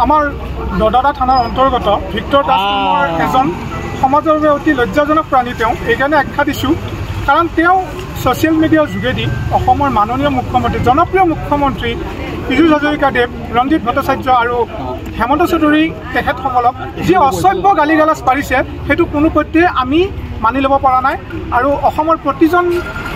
আমাৰ দদাদা থানাৰ অন্তৰ্গত ভিক্টৰ দাস নামৰ এজন সমাজৰ বাবে অতি লজ্জাজনক প্ৰাণী। তেওঁ এইকাৰণে আখ্যা দিছোঁ কাৰণ তেওঁ ছ'চিয়েল মিডিয়াৰ যোগেদি অসমৰ মাননীয় মুখ্যমন্ত্ৰী, জনপ্ৰিয় মুখ্যমন্ত্ৰী পীযুষ হাজৰিকাদেৱ, ৰঞ্জিত ভট্টাচাৰ্য আৰু হেমন্ত চৌধুৰী তেখেতসকলক যি অসভ্য গালি গালাজ পাৰিছে সেইটো কোনোপধ্যে আমি মানি ল'ব পৰা নাই। আৰু অসমৰ প্ৰতিজন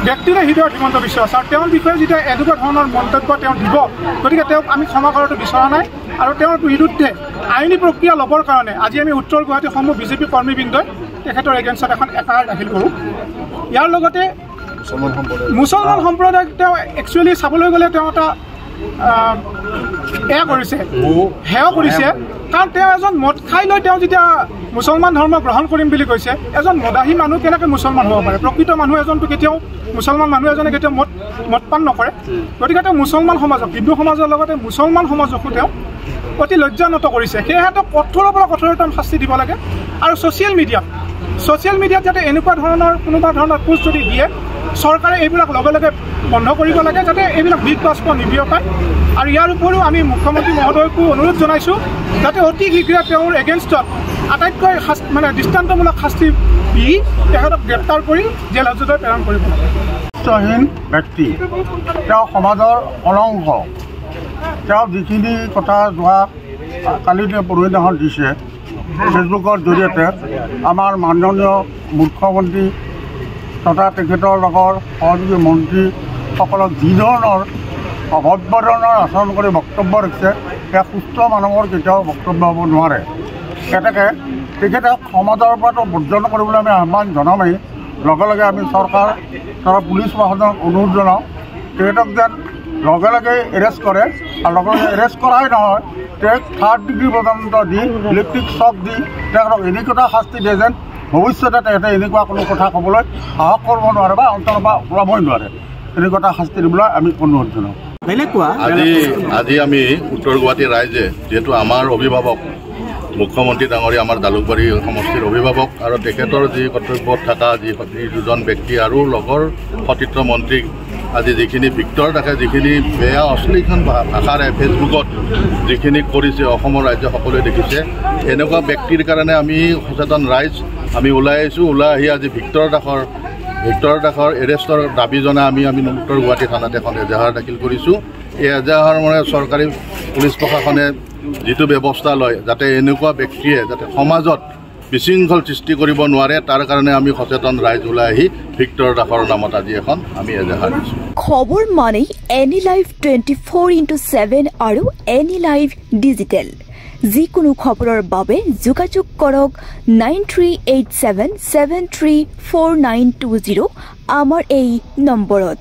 ব্যক্তিৰে হৃদয়ত হিমন্ত বিশ্ব শৰ্মা আৰু তেওঁৰ বিষয়ে যেতিয়া এনেকুৱা ধৰণৰ মন্তব্য তেওঁ দিব, গতিকে তেওঁক আমি ক্ষমা কৰাটো বিচৰা নাই। আৰু তেওঁৰ বিৰুদ্ধে আইনী প্ৰক্ৰিয়া ল'বৰ কাৰণে আজি আমি উত্তৰ গুৱাহাটীৰ সমূহ বিজেপি কৰ্মীবৃন্দই তেখেতৰ এগেইনষ্টত এখন এফআইআৰ দাখিল কৰোঁ। ইয়াৰ লগতে মুছলমান সম্প্ৰদায়ক তেওঁ একচুৱেলি চাবলৈ গ'লে তেওঁ এটা কৰিছে, হেয় কৰিছে। কাৰণ তেওঁ এজন মদ খাই লৈ তেওঁ যেতিয়া মুছলমান ধৰ্ম গ্ৰহণ কৰিম বুলি কৈছে, এজন মদাহী মানুহ কেনেকৈ মুছলমান হ'ব পাৰে? প্ৰকৃত মানুহ এজনটো কেতিয়াও মুছলমান মানুহ এজনে কেতিয়াও মদপান নকৰে। গতিকে তেওঁ মুছলমান সমাজক, হিন্দু সমাজৰ লগতে মুছলমান সমাজকো তেওঁ অতি লজ্জানত কৰিছে। সেয়েহে তেওঁ কঠোৰৰ পৰা কঠোৰতম শাস্তি দিব লাগে। আৰু ছ'চিয়েল মিডিয়াত যাতে এনেকুৱা ধৰণৰ কোনোবা ধৰণৰ পোষ্ট যদি দিয়ে, চৰকাৰে এইবিলাক লগে লগে বন্ধ কৰিব লাগে যাতে এইবিলাক বিগ বাষ্প নিবিয়পায়। আৰু ইয়াৰ উপৰিও আমি মুখ্যমন্ত্ৰী মহোদয়কো অনুৰোধ জনাইছোঁ যাতে অতি শীঘ্ৰে তেওঁৰ এগেইনষ্টত আটাইতকৈ দৃষ্টান্তমূলক শাস্তি দি তেখেতক গ্ৰেপ্তাৰ কৰি জেল হাজতলৈ প্ৰেৰণ কৰিব লাগে। চহীন ব্যক্তি, তেওঁ সমাজৰ কলংক। তেওঁ যিখিনি কথা যোৱা কালি পৰহিদিনাখন দিছে ফেচবুকৰ জৰিয়তে, আমাৰ মাননীয় মুখ্যমন্ত্ৰী তথা তেখেতৰ লগৰ সহযোগী মন্ত্ৰীসকলক যি ধৰণৰ অভব্য ধৰণৰ আচৰণ কৰি বক্তব্য ৰাখিছে, সেয়া সুস্থ মানুহৰ কেতিয়াও বক্তব্য হ'ব নোৱাৰে। তেখেতে সমাজৰ পৰাটো বৰ্জন কৰিবলৈ আমি আহ্বান জনামেই। লগে লগে আমি চৰকাৰ তথা পুলিচ প্ৰশাসনক অনুৰোধ জনাওঁ, তেখেতক যেন লগে লগে এৰেষ্ট কৰে। আৰু লগে লগে এৰেষ্ট কৰাই নহয়, তেওঁক 3rd ডিগ্ৰী পৰ্যন্ত দি ইলেক্ট্ৰিক শ্বক দি তেখেতক এনেকুৱা শাস্তি দিয়ে যেন ভৱিষ্যতে তেখেতে এনেকুৱা কোনো কথা ক'বলৈ সাহস কৰিব নোৱাৰে বা অন্তৰৰ পৰা ওলাবই নোৱাৰে। এনেকুৱা এটা শাস্তি দিবলৈ আমি অনুৰোধ জনাওঁ। আজি আমি উত্তৰ গুৱাহাটী ৰাইজে যিহেতু আমাৰ অভিভাৱক মুখ্যমন্ত্ৰী ডাঙৰীয়া, আমাৰ জালুকবাৰী সমষ্টিৰ অভিভাৱক আৰু তেখেতৰ যি কৰ্তব্যত থকা যি দুজন ব্যক্তি আৰু লগৰ সতীৰ্থ মন্ত্ৰীক আজি যিখিনি ভিক্টৰ দাসে যিখিনি বেয়া অশ্লীল ভাষাৰে ফেচবুকত যিখিনি কৰিছে অসমৰ ৰাইজে সকলোৱে দেখিছে। এনেকুৱা ব্যক্তিৰ কাৰণে আমি সচেতন ৰাইজ আমি ওলাই আহিছোঁ। ওলাই আহি আজি ভিক্টৰ দাসৰ এৰেষ্টৰ দাবী জনাই আমি উত্তৰ গুৱাহাটী থানাত এখন এজাহাৰ দাখিল কৰিছোঁ। এই এজাহাৰ মানে চৰকাৰী পুলিচ প্ৰশাসনে যিটো ব্যৱস্থা লয় যাতে এনেকুৱা ব্যক্তিয়ে যাতে সমাজত বিশৃংখল সৃষ্টি কৰিব নোৱাৰে, তাৰ কাৰণে আমি সচেতন ৰাইজ ওলাই আহি ভিক্টৰ দাসৰ নামত আজি এখন আমি এজাহাৰ দিছোঁ। খবৰ মানে এনি লাইভ 24/7 আৰু এনি লাইভ ডিজিটেল। যিকোনো খবৰৰ বাবে যোগাযোগ কৰক 9387734920 আমাৰ এই নম্বৰত।